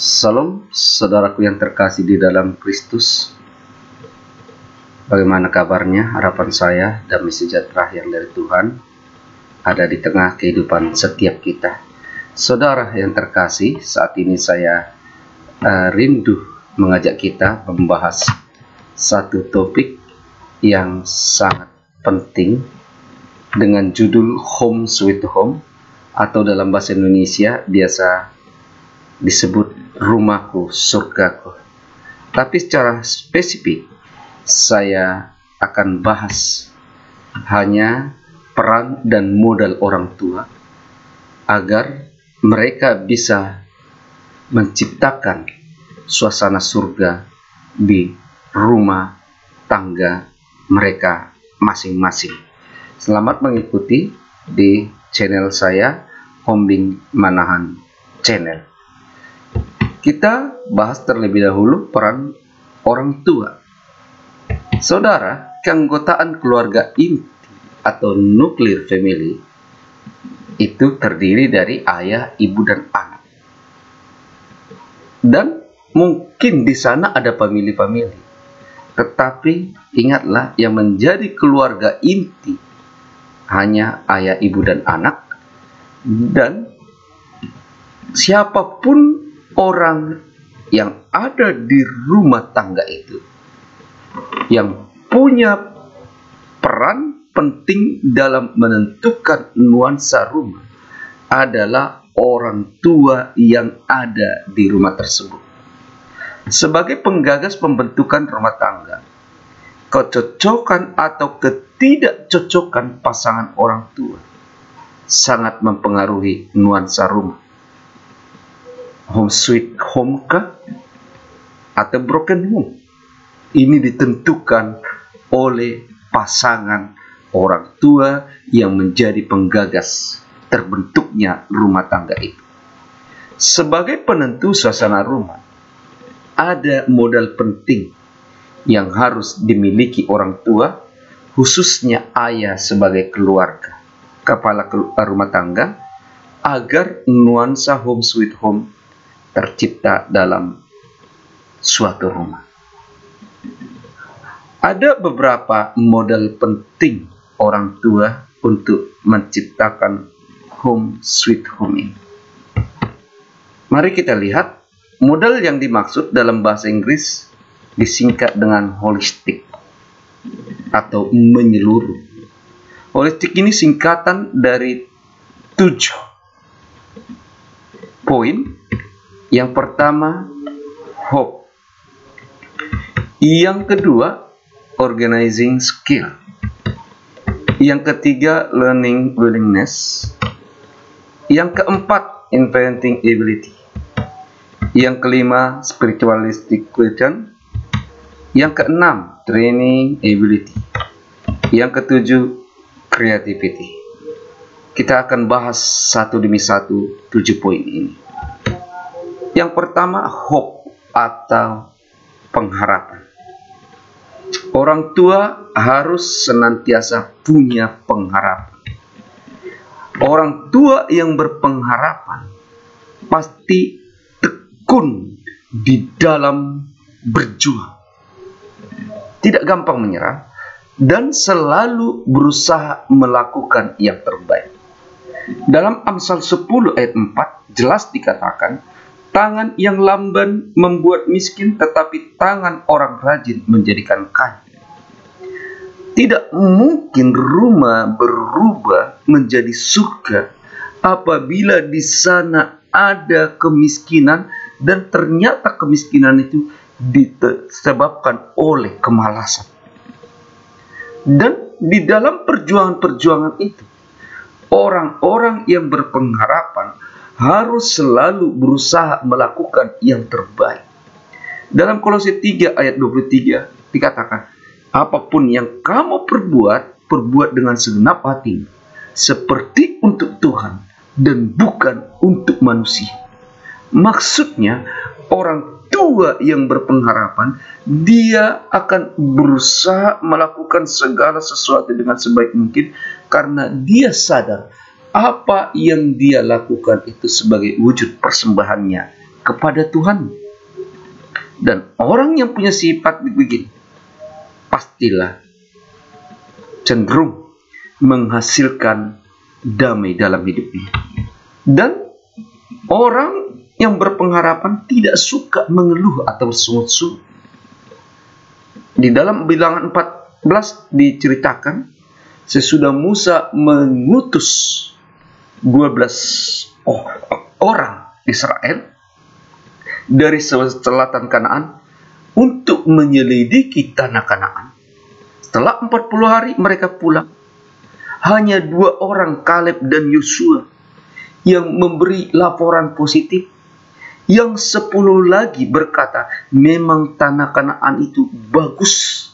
Salam, saudaraku yang terkasih di dalam Kristus. Bagaimana kabarnya? Harapan saya damai sejahtera yang dari Tuhan ada di tengah kehidupan setiap kita. Saudara yang terkasih, saat ini saya rindu mengajak kita membahas satu topik yang sangat penting dengan judul Home Sweet Home, atau dalam bahasa Indonesia biasa disebut rumahku, surgaku. Tapi secara spesifik saya akan bahas hanya peran dan modal orang tua agar mereka bisa menciptakan suasana surga di rumah tangga mereka masing-masing. Selamat mengikuti di channel saya, Hombing Manahan Channel. Kita bahas terlebih dahulu peran orang tua. Saudara, keanggotaan keluarga inti atau nuclear family itu terdiri dari ayah, ibu, dan anak. Dan mungkin di sana ada family-family. Tetapi ingatlah, yang menjadi keluarga inti hanya ayah, ibu, dan anak. Dan siapapun orang yang ada di rumah tangga itu yang punya peran penting dalam menentukan nuansa rumah adalah orang tua yang ada di rumah tersebut. Sebagai penggagas pembentukan rumah tangga, kecocokan atau ketidakcocokan pasangan orang tua sangat mempengaruhi nuansa rumah. Home sweet home kah atau broken home? Ini ditentukan oleh pasangan orang tua yang menjadi penggagas terbentuknya rumah tangga itu. Sebagai penentu suasana rumah, ada modal penting yang harus dimiliki orang tua, khususnya ayah sebagai kepala rumah tangga, agar nuansa home sweet home tercipta dalam suatu rumah. Ada beberapa modal penting orang tua untuk menciptakan home sweet home ini. Mari kita lihat. Modal yang dimaksud dalam bahasa Inggris disingkat dengan holistik atau menyeluruh. Holistik ini singkatan dari 7 poin. Yang pertama, hope. Yang kedua, organizing skill. Yang ketiga, learning willingness. Yang keempat, inventing ability. Yang kelima, spiritualistic question. Yang keenam, training ability. Yang ketujuh, creativity. Kita akan bahas satu demi satu 7 poin ini. Yang pertama, hope atau pengharapan. Orang tua harus senantiasa punya pengharapan. Orang tua yang berpengharapan pasti tekun di dalam berjuang. Tidak gampang menyerah dan selalu berusaha melakukan yang terbaik. Dalam Amsal 10 ayat 4 jelas dikatakan, tangan yang lamban membuat miskin, tetapi tangan orang rajin menjadikan kaya. Tidak mungkin rumah berubah menjadi surga apabila di sana ada kemiskinan dan ternyata kemiskinan itu disebabkan oleh kemalasan. Dan di dalam perjuangan-perjuangan itu, orang-orang yang berpengharapan harus selalu berusaha melakukan yang terbaik. Dalam Kolose 3 ayat 23 dikatakan, apapun yang kamu perbuat dengan segenap hati, seperti untuk Tuhan dan bukan untuk manusia. Maksudnya, orang tua yang berpengharapan, dia akan berusaha melakukan segala sesuatu dengan sebaik mungkin karena dia sadar apa yang dia lakukan itu sebagai wujud persembahannya kepada Tuhan. Dan orang yang punya sifat begini pastilah cenderung menghasilkan damai dalam hidupnya. Dan orang yang berpengharapan tidak suka mengeluh atau bersungut-sungut. Di dalam Bilangan 14 diceritakan, sesudah Musa mengutus 12 orang Israel dari selatan Kanaan untuk menyelidiki tanah Kanaan. Setelah 40 hari mereka pulang. Hanya 2 orang, Kaleb dan Yosua, yang memberi laporan positif. Yang 10 lagi berkata, memang tanah Kanaan itu bagus,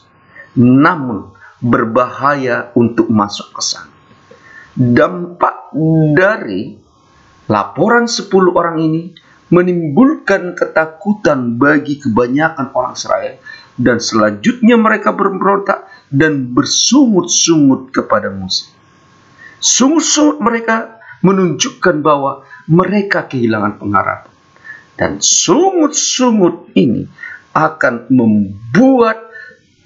namun berbahaya untuk masuk ke sana. Dampak dari laporan 10 orang ini menimbulkan ketakutan bagi kebanyakan orang Israel, dan selanjutnya mereka memberontak dan bersungut-sungut kepada Musa. Sungut-sungut mereka menunjukkan bahwa mereka kehilangan pengharapan, dan sungut-sungut ini akan membuat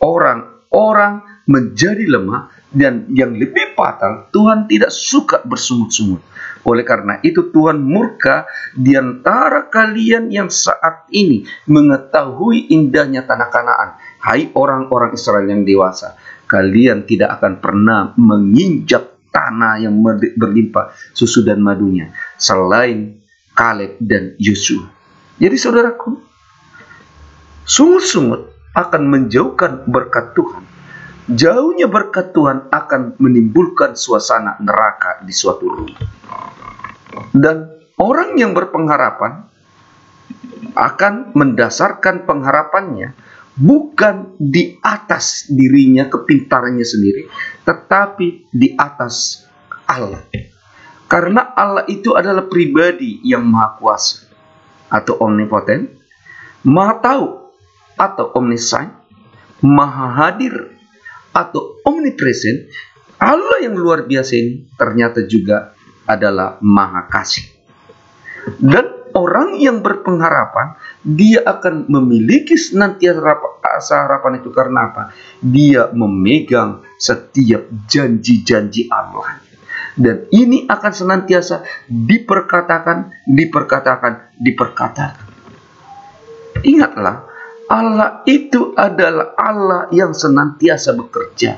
orang-orang menjadi lemah, dan yang lebih fatal, Tuhan tidak suka bersungut-sungut. Oleh karena itu Tuhan murka di antara kalian yang saat ini mengetahui indahnya tanah Kanaan. Hai orang-orang Israel yang dewasa, kalian tidak akan pernah menginjak tanah yang berlimpah susu dan madunya selain Kaleb dan Yosua. Jadi saudaraku, sungut-sungut akan menjauhkan berkat Tuhan. Jauhnya berkat Tuhan akan menimbulkan suasana neraka di suatu rumah. Dan orang yang berpengharapan akan mendasarkan pengharapannya bukan di atas dirinya, kepintarannya sendiri, tetapi di atas Allah. Karena Allah itu adalah pribadi yang maha kuasa atau omnipoten, maha tahu atau omniscient, maha hadir atau omnipresent. Allah yang luar biasa ini ternyata juga adalah maha kasih. Dan orang yang berpengharapan, dia akan memiliki senantiasa harapan itu. Karena apa? Dia memegang setiap janji-janji Allah. Dan ini akan senantiasa diperkatakan. Ingatlah, Allah itu adalah Allah yang senantiasa bekerja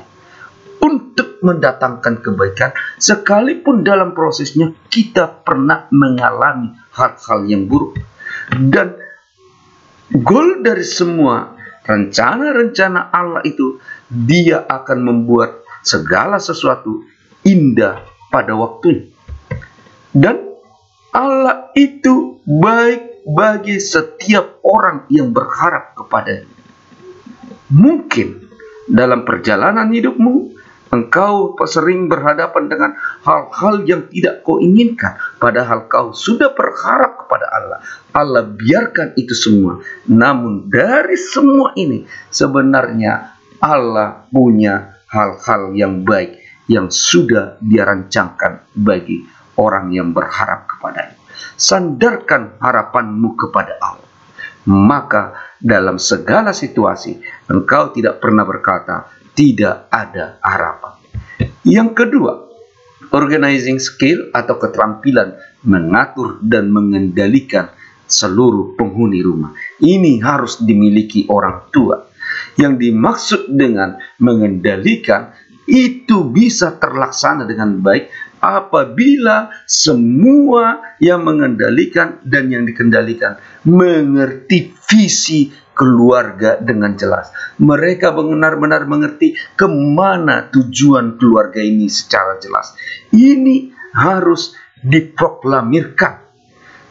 untuk mendatangkan kebaikan, sekalipun dalam prosesnya kita pernah mengalami hal-hal yang buruk. Dan goal dari semua rencana-rencana Allah itu, dia akan membuat segala sesuatu indah pada waktunya. Dan Allah itu baik bagi setiap orang yang berharap kepadanya. Mungkin dalam perjalanan hidupmu, engkau sering berhadapan dengan hal-hal yang tidak kau inginkan, padahal kau sudah berharap kepada Allah. Allah biarkan itu semua. Namun dari semua ini, sebenarnya Allah punya hal-hal yang baik yang sudah Dia rancangkan bagi orang yang berharap kepadanya. Sandarkan harapanmu kepada Allah. Maka dalam segala situasi, engkau tidak pernah berkata, tidak ada harapan. Yang kedua, organizing skill atau keterampilan mengatur dan mengendalikan seluruh penghuni rumah. Ini harus dimiliki orang tua. Yang dimaksud dengan mengendalikan itu bisa terlaksana dengan baik apabila semua yang mengendalikan dan yang dikendalikan mengerti visi keluarga dengan jelas. Mereka benar-benar mengerti kemana tujuan keluarga ini secara jelas. Ini harus diproklamirkan.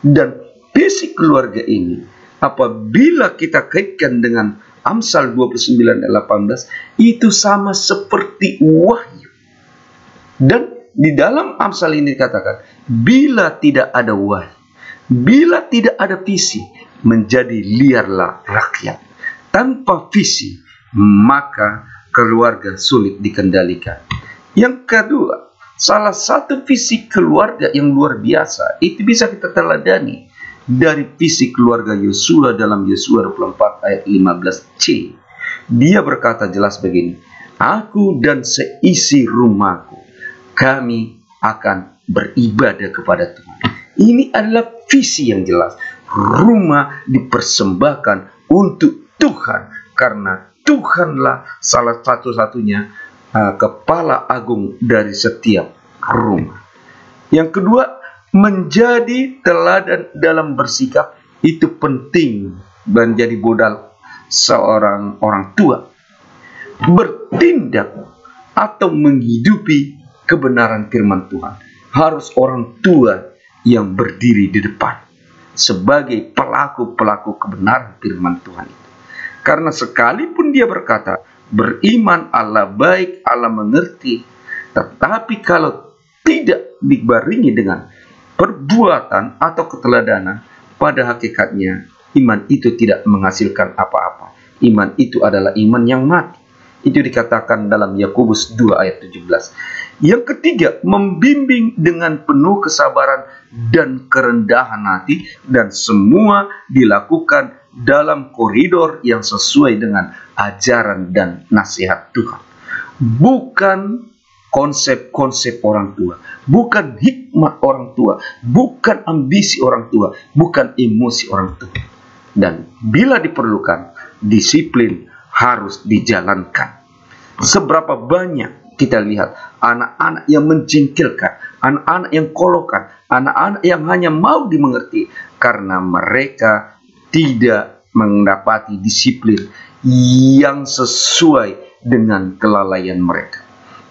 Dan visi keluarga ini, apabila kita kaitkan dengan Amsal 29:18, itu sama seperti wahyu. Dan di dalam Amsal ini dikatakan, bila tidak ada wahyu, bila tidak ada visi, menjadi liarlah rakyat. Tanpa visi, maka keluarga sulit dikendalikan. Yang kedua, salah satu visi keluarga yang luar biasa, itu bisa kita teladani dari visi keluarga Yosua dalam Yosua 24 ayat 15c. Dia berkata jelas begini, "Aku dan seisi rumahku, kami akan beribadah kepada Tuhan." Ini adalah visi yang jelas. Rumah dipersembahkan untuk Tuhan, karena Tuhanlah salah satu-satunya kepala agung dari setiap rumah. Yang kedua, menjadi teladan dalam bersikap itu penting menjadi modal seorang orang tua. Bertindak atau menghidupi kebenaran firman Tuhan, harus orang tua yang berdiri di depan sebagai pelaku-pelaku kebenaran firman Tuhan itu. Karena sekalipun dia berkata, beriman, Allah baik, Allah mengerti, tetapi kalau tidak dibarengi dengan perbuatan atau keteladanan, pada hakikatnya iman itu tidak menghasilkan apa-apa. Iman itu adalah iman yang mati. Itu dikatakan dalam Yakobus 2 ayat 17. Yang ketiga, membimbing dengan penuh kesabaran dan kerendahan hati, dan semua dilakukan dalam koridor yang sesuai dengan ajaran dan nasihat Tuhan. Bukan konsep-konsep orang tua, bukan hikmat orang tua, bukan ambisi orang tua, bukan emosi orang tua. Dan bila diperlukan, disiplin harus dijalankan. Seberapa banyak kita lihat anak-anak yang menjengkelkan, anak-anak yang kolokan, anak-anak yang hanya mau dimengerti karena mereka tidak mendapati disiplin yang sesuai dengan kelalaian mereka.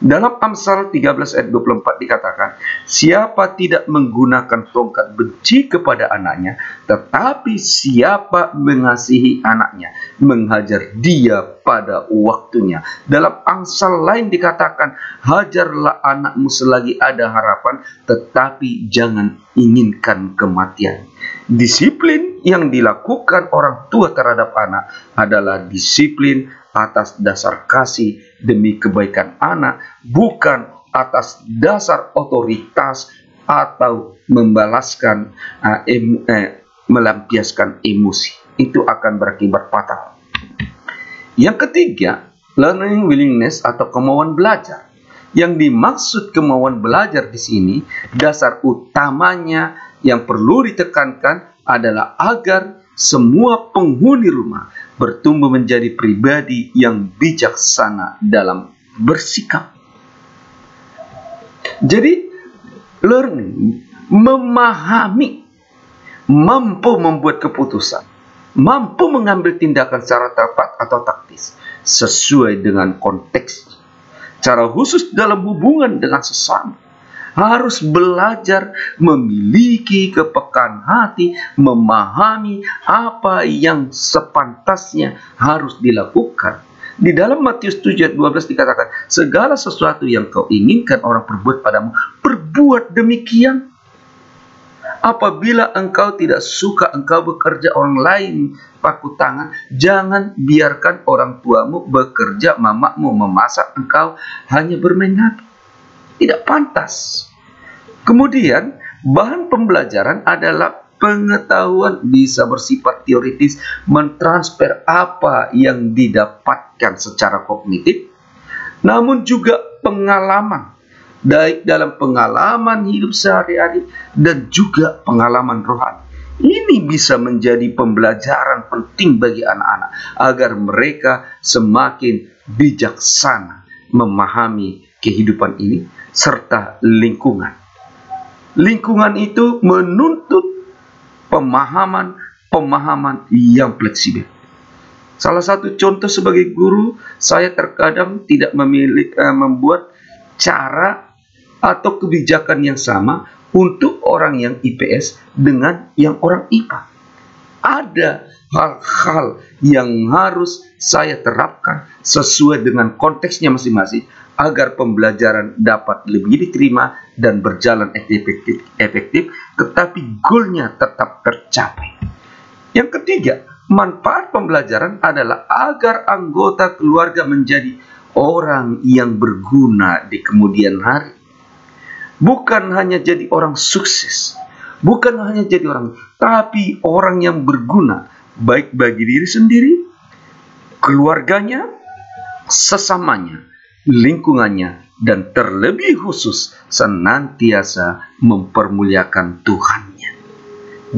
Dalam Amsal 13 ayat 24 dikatakan, siapa tidak menggunakan tongkat benci kepada anaknya, tetapi siapa mengasihi anaknya, menghajar dia pada waktunya. Dalam Amsal lain dikatakan, hajarlah anakmu selagi ada harapan, tetapi jangan inginkan kematian. Disiplin yang dilakukan orang tua terhadap anak adalah disiplin atas dasar kasih demi kebaikan anak, bukan atas dasar otoritas atau melampiaskan emosi. Itu akan berakibat fatal. Yang ketiga, learning willingness atau kemauan belajar. Yang dimaksud kemauan belajar di sini, dasar utamanya yang perlu ditekankan adalah agar semua penghuni rumah bertumbuh menjadi pribadi yang bijaksana dalam bersikap. Jadi, learning, memahami, mampu membuat keputusan, mampu mengambil tindakan secara tepat atau taktis, sesuai dengan konteks. Cara khusus dalam hubungan dengan sesama, harus belajar memiliki kepekaan hati, memahami apa yang sepantasnya harus dilakukan. Di dalam Matius 7 ayat 12 dikatakan, segala sesuatu yang kau inginkan orang perbuat padamu, perbuat demikian. Apabila engkau tidak suka engkau bekerja orang lain paku tangan, jangan biarkan orang tuamu bekerja, mamamu memasak, engkau hanya bermain HP. Tidak pantas. Kemudian, bahan pembelajaran adalah pengetahuan bisa bersifat teoritis, mentransfer apa yang didapatkan secara kognitif, namun juga pengalaman, baik dalam pengalaman hidup sehari-hari dan juga pengalaman rohani. Ini bisa menjadi pembelajaran penting bagi anak-anak agar mereka semakin bijaksana memahami kehidupan ini serta lingkungan. Lingkungan itu menuntut pemahaman yang fleksibel. Salah satu contoh sebagai guru, saya terkadang tidak membuat cara atau kebijakan yang sama untuk orang yang IPS dengan yang orang IPA. Ada hal-hal yang harus saya terapkan sesuai dengan konteksnya masing-masing agar pembelajaran dapat lebih diterima dan berjalan efektif, tetapi goalnya tetap tercapai. Yang ketiga, manfaat pembelajaran adalah agar anggota keluarga menjadi orang yang berguna di kemudian hari. Bukan hanya jadi orang sukses, Bukan hanya jadi orang, tapi orang yang berguna, baik bagi diri sendiri, keluarganya, sesamanya, lingkungannya, dan terlebih khusus senantiasa mempermuliakan Tuhannya.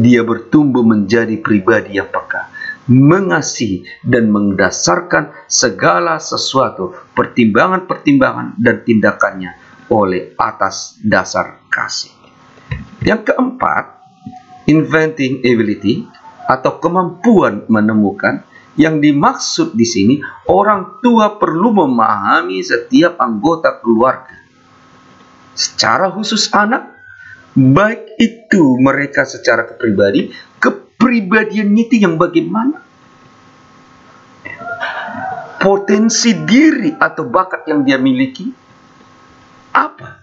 Dia bertumbuh menjadi pribadi yang peka, mengasihi dan mendasarkan segala sesuatu, pertimbangan-pertimbangan dan tindakannya oleh atas dasar kasih. Yang keempat, inventing ability atau kemampuan menemukan. Yang dimaksud di sini, orang tua perlu memahami setiap anggota keluarga, secara khusus anak, baik itu mereka secara kepribadian itu yang bagaimana, potensi diri atau bakat yang dia miliki apa,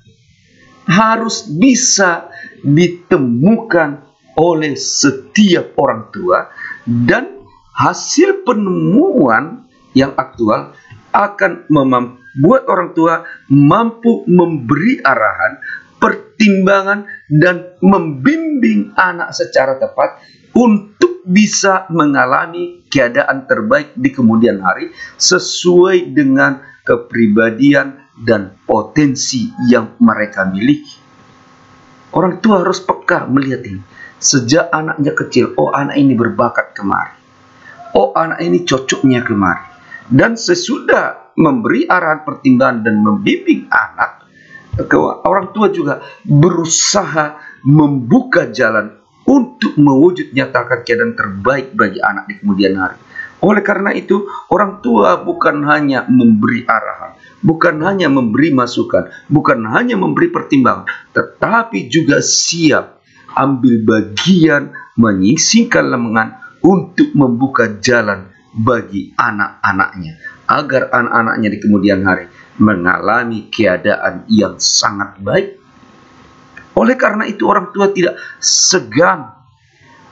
harus bisa ditemukan oleh setiap orang tua, dan hasil penemuan yang aktual akan membuat orang tua mampu memberi arahan, pertimbangan, dan membimbing anak secara tepat untuk bisa mengalami keadaan terbaik di kemudian hari sesuai dengan kepribadian dan potensi yang mereka miliki. Orang tua harus peka melihat ini sejak anaknya kecil. Oh, anak ini berbakat kemari. Oh, anak ini cocoknya kemari. Dan sesudah memberi arahan, pertimbangan, dan membimbing anak, orang tua juga berusaha membuka jalan untuk mewujud nyatakan keadaan terbaik bagi anak di kemudian hari. Oleh karena itu, orang tua bukan hanya memberi arahan, bukan hanya memberi masukan, bukan hanya memberi pertimbangan, tetapi juga siap ambil bagian menyisihkan lengan untuk membuka jalan bagi anak-anaknya, agar anak-anaknya di kemudian hari mengalami keadaan yang sangat baik. Oleh karena itu, orang tua tidak segan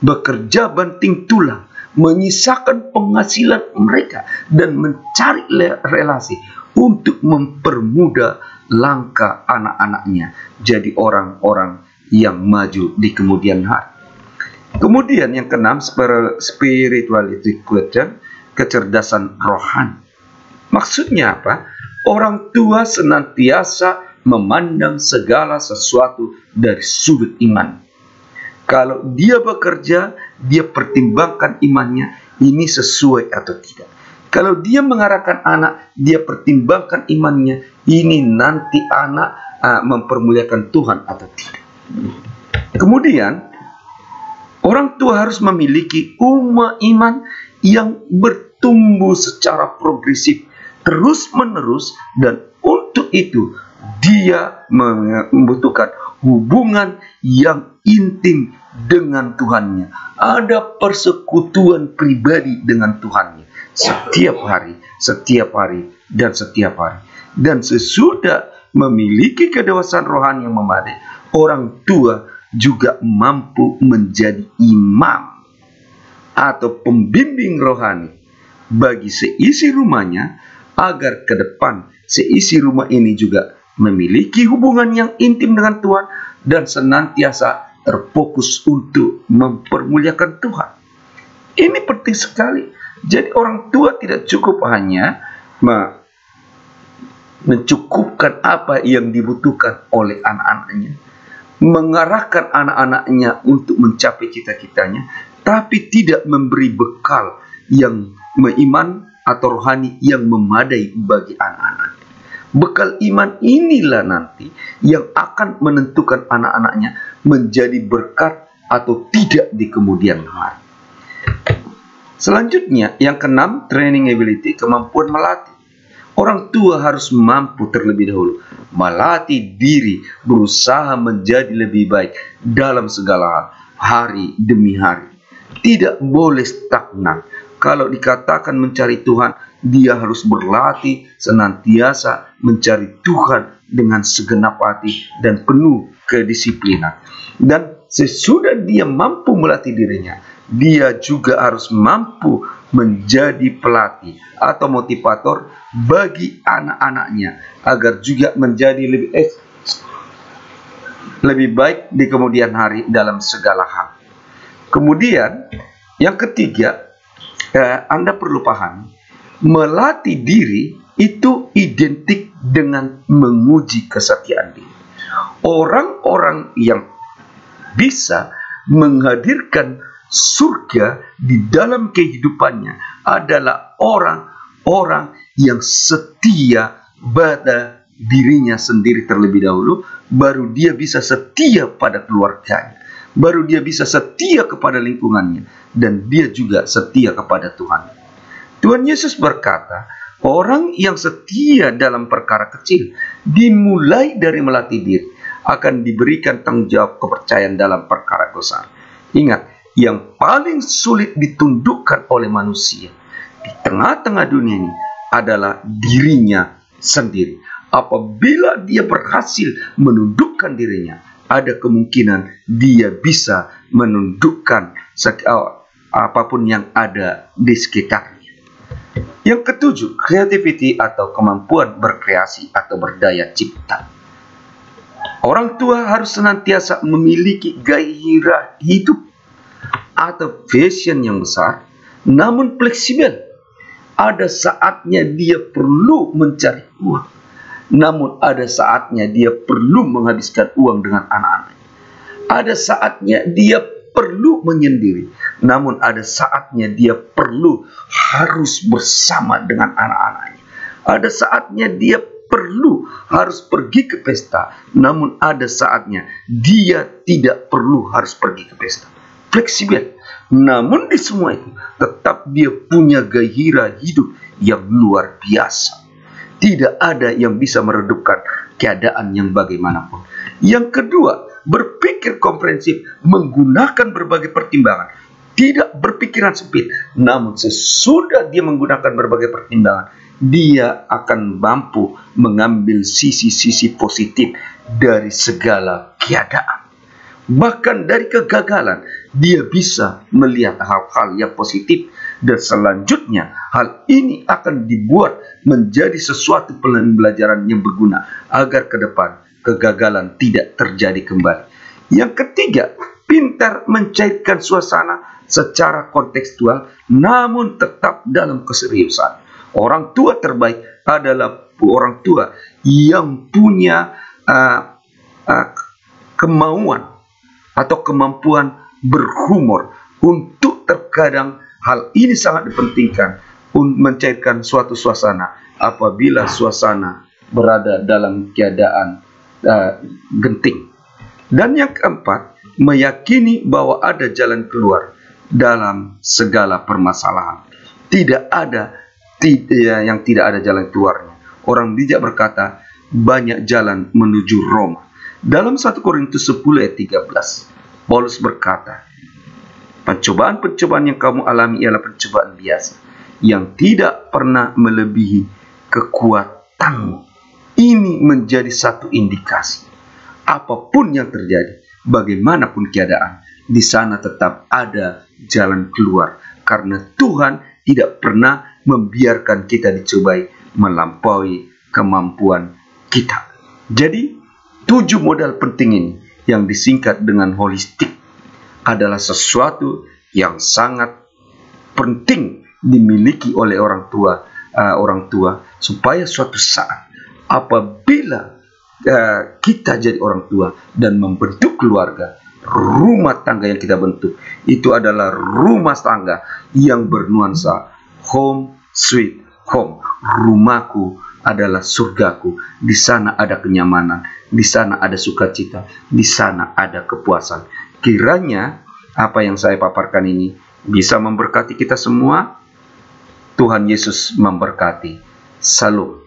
bekerja banting tulang, menyisakan penghasilan mereka, dan mencari relasi untuk mempermudah langkah anak-anaknya jadi orang-orang yang maju di kemudian hari. Kemudian yang keenam, spirituality quotient, kecerdasan rohani. Maksudnya apa? Orang tua senantiasa memandang segala sesuatu dari sudut iman. Kalau dia bekerja, dia pertimbangkan imannya, ini sesuai atau tidak. Kalau dia mengarahkan anak, dia pertimbangkan imannya, ini nanti anak mempermuliakan Tuhan atau tidak. Kemudian, orang tua harus memiliki iman yang bertumbuh secara progresif, terus-menerus, dan untuk itu dia membutuhkan hubungan yang intim dengan Tuhannya. Ada persekutuan pribadi dengan Tuhannya setiap hari, dan setiap hari. Dan sesudah memiliki kedewasaan rohani yang memadai, orang tua juga mampu menjadi imam atau pembimbing rohani bagi seisi rumahnya, agar ke depan seisi rumah ini juga memiliki hubungan yang intim dengan Tuhan dan senantiasa terfokus untuk mempermuliakan Tuhan. Ini penting sekali. Jadi orang tua tidak cukup hanya mencukupkan apa yang dibutuhkan oleh anak-anaknya, mengarahkan anak-anaknya untuk mencapai cita-citanya, tapi tidak memberi bekal yang iman atau rohani yang memadai bagi anak-anak. Bekal iman inilah nanti yang akan menentukan anak-anaknya menjadi berkat atau tidak di kemudian hari. Selanjutnya, yang keenam, training ability, kemampuan melatih. Orang tua harus mampu terlebih dahulu melatih diri, berusaha menjadi lebih baik dalam segala hal, hari demi hari. Tidak boleh stagnan. Kalau dikatakan mencari Tuhan, dia harus berlatih senantiasa mencari Tuhan dengan segenap hati dan penuh kedisiplinan. Dan sesudah dia mampu melatih dirinya, dia juga harus mampu menjadi pelatih atau motivator bagi anak-anaknya, agar juga menjadi lebih lebih baik di kemudian hari dalam segala hal. Kemudian yang ketiga, Anda perlu pahami, melatih diri itu identik dengan menguji kesetiaan diri. Orang-orang yang bisa menghadirkan surga di dalam kehidupannya adalah orang-orang yang setia pada dirinya sendiri terlebih dahulu, baru dia bisa setia pada keluarganya, baru dia bisa setia kepada lingkungannya, dan dia juga setia kepada Tuhan. Tuhan Yesus berkata, orang yang setia dalam perkara kecil, dimulai dari melatih diri, akan diberikan tanggung jawab kepercayaan dalam perkara besar. Ingat, yang paling sulit ditundukkan oleh manusia di tengah-tengah dunia ini adalah dirinya sendiri. Apabila dia berhasil menundukkan dirinya, ada kemungkinan dia bisa menundukkan apapun yang ada di sekitarnya. Yang ketujuh, creativity atau kemampuan berkreasi atau berdaya cipta. Orang tua harus senantiasa memiliki gairah hidup atau passion yang besar, namun fleksibel. Ada saatnya dia perlu mencari uang, namun ada saatnya dia perlu menghabiskan uang dengan anak-anaknya. Ada saatnya dia perlu menyendiri, namun ada saatnya dia perlu harus bersama dengan anak-anaknya. Ada saatnya dia perlu harus pergi ke pesta, namun ada saatnya dia tidak perlu harus pergi ke pesta. Fleksibel. Namun di semua itu tetap dia punya gairah hidup yang luar biasa. Tidak ada yang bisa meredupkan keadaan yang bagaimanapun. Yang kedua, berpikir komprehensif, menggunakan berbagai pertimbangan. Tidak berpikiran sempit, namun sesudah dia menggunakan berbagai pertimbangan, dia akan mampu mengambil sisi-sisi positif dari segala keadaan. Bahkan dari kegagalan, dia bisa melihat hal-hal yang positif, dan selanjutnya hal ini akan dibuat menjadi sesuatu pembelajaran yang berguna agar ke depan kegagalan tidak terjadi kembali. Yang ketiga, pintar mencairkan suasana secara kontekstual namun tetap dalam keseriusan. Orang tua terbaik adalah orang tua yang punya kemauan atau kemampuan berhumor untuk terkadang hal ini sangat dipentingkan untuk mencairkan suatu suasana apabila suasana berada dalam keadaan genting. Dan yang keempat, meyakini bahwa ada jalan keluar dalam segala permasalahan. Tidak ada yang tidak ada jalan keluarnya. Orang bijak berkata, banyak jalan menuju Roma. Dalam 1 Korintus 10 ayat 13, Paulus berkata, pencobaan-pencobaan yang kamu alami ialah pencobaan biasa, yang tidak pernah melebihi kekuatanmu. Ini menjadi satu indikasi. Apapun yang terjadi, bagaimanapun keadaan, di sana tetap ada jalan keluar. Karena Tuhan tidak pernah membiarkan kita dicobai melampaui kemampuan kita. Jadi, 7 modal penting ini yang disingkat dengan holistik adalah sesuatu yang sangat penting dimiliki oleh orang tua supaya suatu saat apabila kita jadi orang tua dan membentuk keluarga, rumah tangga yang kita bentuk itu adalah rumah tangga yang bernuansa home sweet home. Rumahku adalah surgaku. Di sana ada kenyamanan, di sana ada sukacita, di sana ada kepuasan. Kiranya apa yang saya paparkan ini bisa memberkati kita semua. Tuhan Yesus memberkati. Salam.